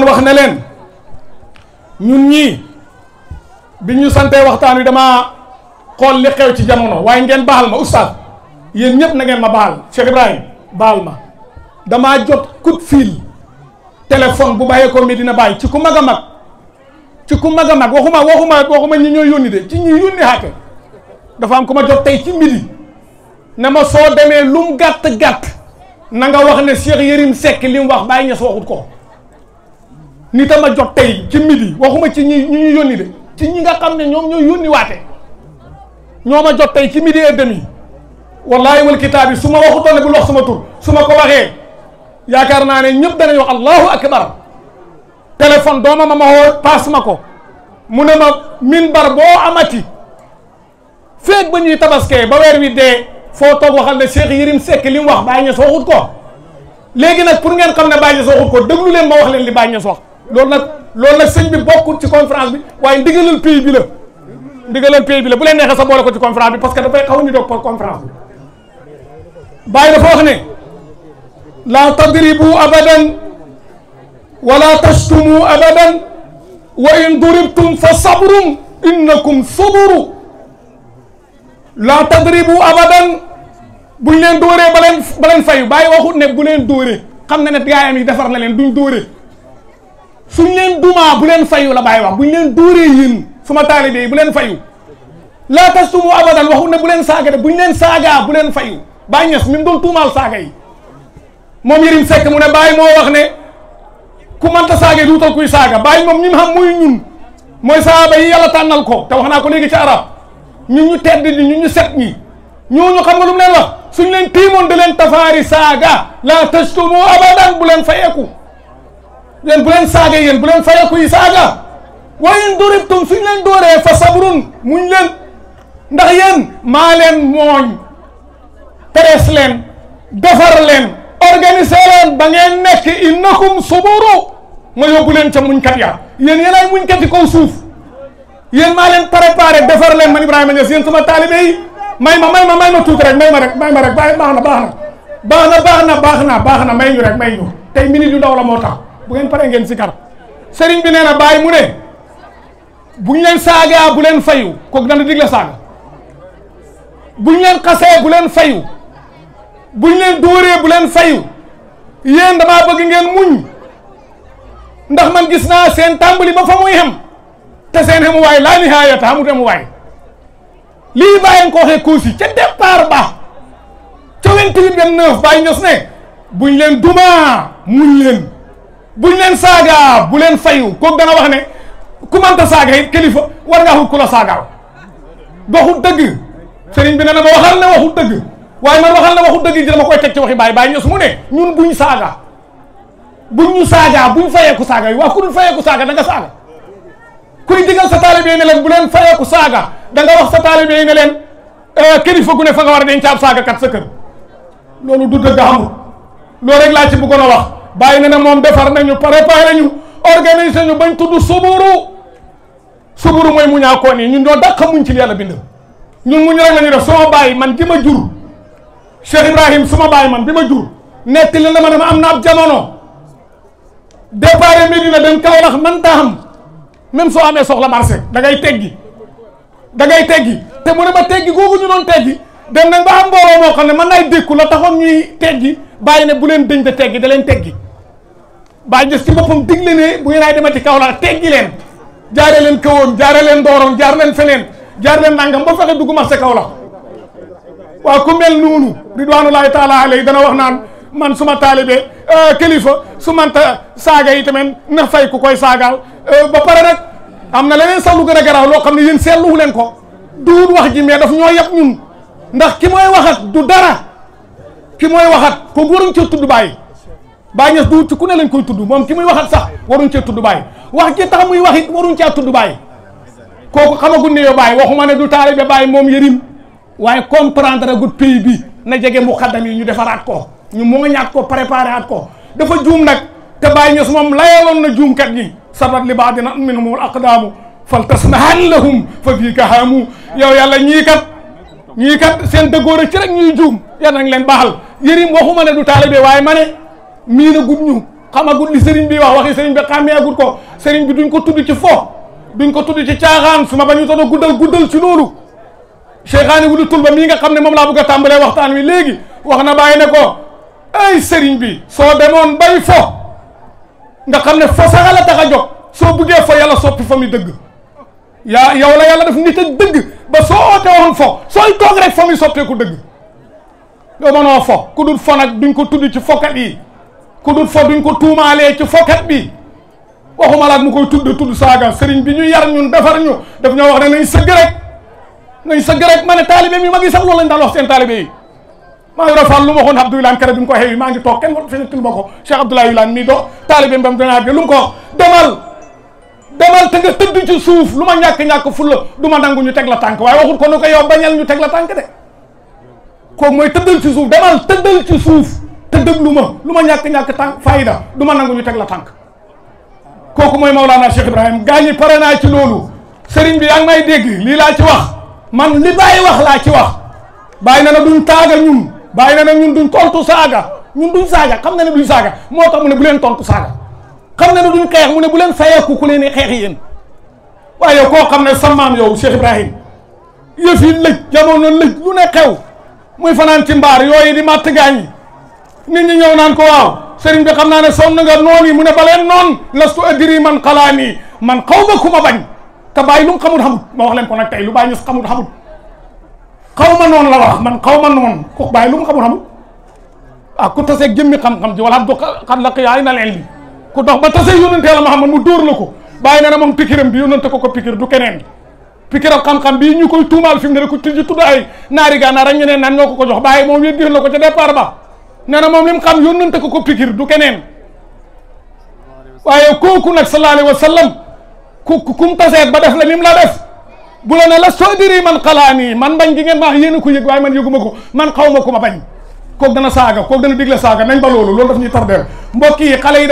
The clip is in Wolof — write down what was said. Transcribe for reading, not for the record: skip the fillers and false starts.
wax ne leen ñun ñii bi ñu santee waxtaan wi dama xool li xew ci jamono waaye ngeen baal ma oustaz yéen ñëpp na ngeen ma baal Cheikh Ibrahim baal ma damaa jot coup de fil téléphone bu bàyyee ko Medina Baye ci ku mag a mag ci ku mag a mag waxuma ñi ñooy yónni de ci ñi yónni xaate dafa am ku ma jot tey ci midi ne ma soo demee lum gàtt-gàtt na nga wax ne Cheikh Yérim Seck li mu wax Baye Niass waxut ko nit a ma jot tey ci midi waxuma ci ñi ñu yónni de ci ñi nga xam ne ñoom ñooy yónni waate ñoo ma jot tey ci midi et demi wallahi wal kitaab yi su ma waxutoon ne bul wax suma tur su ma ko waxee yaakaar naa ne ñëpp danañ wax allahu akbar téléphone dooma ma woo paas ma ko mu ne ma minbar boo amati feeg ba ñuy tabaskee ba weer wi dee foo toog waxal ne Cheikh Yérim Seck li mu wax Baye Niass waxut ko léegi nag pour ngeen xam ne Baye Niass waxut ko déglu leen ma wax leen li Baye Niass wax loolu nag sëñ bi bokkul ci conférence bi waaye ndigalal pays bi la bu leen neexee sa boole ko ci conférence bi parce que dafay xaw ñu doog pour conférence bi Baye dafa wax ne la tadribu abadan wala tashtumu abadan wa in duribtum fa sabrum innakum suburu la tadribu abadan buñ leen dóoree ba leen fayu Baye waxut ne bu leen dóoree xam na ne gaayam yi defar na leen duñ dóoree suñ leen dumaa bu leen fayu la Baye wax buñ leen dóoree yéen suma taalibe yi bu leen fayu laa tastumu abadan waxut ne bu leen saaga de buñ leen saagaa bu leen fayu Baye Niass mi mu doon tuumaal saaga yi moom Yérim Seck mu ne Baye moo wax ne ku mënta saaga du wutal kuy saaga Baye moom ñi mu xam muy ñun mooy saaba yi yàlla tànnal ko te wax naa ko léegi ci arab ñun ñu tedd ñi ñun ñu set ñi ñooñu xam nga lu mu leen wax suñ leen tiimoon da leen tafaari saaga laa tastumu abadan bu leen fayeeku yéen bu leen saaga yéen bu leen fayeeku yi saaga wa in duribtum suñ leen dooree fa sabrun muñ leen ndax yéen maa leen mooñ terees leen defar leen organiser leen ba ngeen nekk innakum suburu ma yóbbu leen ca muñkat ya yéen yéen ay muñkat yi kaw suuf yéen maa leen préparé defar leen man Ibrahima Niass yéen sama taalibe yi may ma tuuti rek may ma rek baax na may ñu rek may ñu tey minute yu ndaw la moo tax bu ngeen paree ngeen sikar sëriñ bi nee na Baye mu ne buñ leen saagaa bu leen fayu kooku dana digle saaga buñ leen xasee bu leen fayu buñ leen dóoree bu leen fayu yéen damaa bëgg ngeen muñ ndax man gis naa seen tàmbali ba fa muy xem te seen xemuwaay laa nihaayata xamut xemuwaay lii bàyyi ko waxee Kossy ca départ ba ca 28-29 Baye Niass ne buñ leen dumaa muñ leen buñ leen saaga bu leen fayu kooku dana wax ne ku mënta saaga it kilifa war ngaa xut ku la saagaaw waxut dëgg sëriñ bi ne na ma waxal ne waxut dëgg waaye man waxal ne waxut dëgg ji dama koy teg ci waxi Baye Niass mu ne ñun buñ saaga buñ ñu saaga buñ fayeeku saaga yi waa ku dul fayeeku saaga da nga saaga kuy digal sa taalibe yi ne leen bu leen fayeeku saaga da nga wax sa taalibe yi ne leen kilifa gu ne fa nga war a denc ab saaga kat sa kër loolu du dëgg amul loolu rek laa ci bëggoon a wax Baye ne na moom defar nañu préparé ñu organiser ñu bañ tudd suburu mooy muñaakoon yi ñun ñoo dàq muñ ci yàlla bind ñun muñ rek la ñu def suma Baye man gi ma jur Cheikh Ibrahim suma Baye man bi ma jur netti la dama am na ab jamono départ Medina dem Kaolack man taa xam même soo amee soxla marché da ngay teggi te mu ne ma teggi googu ñu doon teggi dem nañ ba am mbooloo moo xam ne man nay dékku la taxoon ñuy teggi Baye ne bu leen dëñ de teggi da leen teggi Baye Niass ci boppam digle ne bu ngeen ay demati Kaolack teggi leen jaare leen kawoon jaare leen dooroon jaar leen feneen jaar leen nangam ba fexe dugg marché Kaolack waaw ku mel noonu ridwanullahi taala alayhi dana wax naan man suma taalibe kilifa su manta saaga yi tamit na fay ku koy saagaal ba pare nag am na leneen sax lu gën a garaaw loo xam ne yéen seetluwu leen ko duut wax ji mais daf ñoo yab ñun ndax ki mooy waxat du dara ki mooy waxat ko waruñ cee tudd Baye Niass duut ci ku ne lañ koy tudd moom ki muy waxat sax waruñ cee tudd Baye wax ji tax muy wax it waruñ cee tudd Baye kooku xamaguñ ne yow Baye waxuma ne du taalibe Baye moom Yérim waaye comprendre gut pays bi na jege muqaddam yi ñu defaraat ko ñu moo ñaat ko préparé at ko dafa juum nag te Baye Niass moom layaloon na juumkat ñi sabat li baadina minhumul aqdaamu fal tasmahan lahum fa fii ka haamu yow yàlla ñii kat seen dëggoor ci rek ñuy juum yal nañ leen baaxal Yérim waxuma ne du taalibe waaye ma ne mii na gut ñu xamagul li sëriñ bi wax waxi sëriñ bi xàmmeegul ko sëriñ bi duñ ko tudd ci fo duñ ko tudd ci caaxaan su ma bañu tono guddal ci loolu Cheikhaani Wulu Tulba mii nga xam ne moom laa bëgg a tàmbalee waxtaan wi léegi wax na bàyyi ne ko ay sëriñ bi soo demoon bay fo nga xam ne fo sax la tax a jóg soo buggee fo yàlla soppi fa mi dëgg yow la yàlla def nit ak dëgg ba soo oote woon fo sooy toog rek fa mi soppeeku dëgg yow mënoo fo ku dul fo nag duñ ko tudd ci fokat yi ku dul fo duñ ko tuumaalee ci fokat bi waxuma laat mu koy tudd saaga sëriñ bi ñu yar ñun defar ñu daf ñoo wax ne nañ sëgg rek ma ne taalibe mi mag yi sax loolu lañ daan wax seen taalibe yi maa ngi rafetlu lu ma waxoon Abdou Wilane kere bi mu ko xewi maa ngi toog kenn fenetul ma ko Cheikh Abdoulaye Wilane mii do taalibe mbam danaa lu mu ko wax demal te nga tëdd ci suuf lu ma ñàkk fulla du ma nangu ñu teg la tànk waaye waxut ko nu ko yow bañal ñu teg la tànk de kooku mooy tëddal ci suuf demal tëddal ci suuf te déglu ma lu ma ñàkk tànk fayda du ma nangu ñu teg la tànk kooku mooy Maulana Cheikh Ibrahim gaa ñi pare naa ci loolu sëriñ bi yaa ngi may dégg lii laa ci wax man li Baye wax laa ci wax Baye na duñ taaga ñun Baye na ñun duñ tontu saaga ñun duñ saaga xam na ne duñ saaga moo tax mu ne bu leen tontu saaga xam na ne duñ xeex mu ne bu leen fayeeku ku leen xeex yéen waaye yow koo xam ne sa maam yow Cheikh Ibrahim yëf yi lëj jamono lëj lu ne xew muy fanaan ci mbaar yooyu di matt gaañi nit ñi ñëw naan ko waaw sëriñ bi xam naa ne sonn nga noon yi mu ne ba leen noon lastu adri man xalaani man xaw ma ku ma bañ te Baye lu mu xamut ma wax leen ko nag tey lu Baye ñu xamut xaw ma noonu la wax man xaw ma noonu ko Baye lu mu xamut ku taseeg jëmmi xam-xam ji wala du xat la qiyaay na leen li ku dox ba tase yónnante Yàlla Muhammad mu dóor la ko Baye na moom pikiram bi yónnante ko pikir du keneen pikir ak xam-xam bii ñu koy tuumaal fi mu ne rek ku ci tudd ay naari gànnaar ak ñeneen naan ñoo ko jox Baye moom yëddi la ko ca départ ba nee na moom li mu xam yónnante ko pikir du keneen waaye kooku nag sallallahu alayhi wa sallam kum taseet ba def la nim la def bu la ne la soo diri man xalaani man bañ gi ngeen ma wax yéen a ko yëg waaye man yëguma ko man xaw ma ku ma bañ kooku dana saaga kooku dana digle saaga nañ ba loolu daf ñuy tardeel mbokk yi xale yi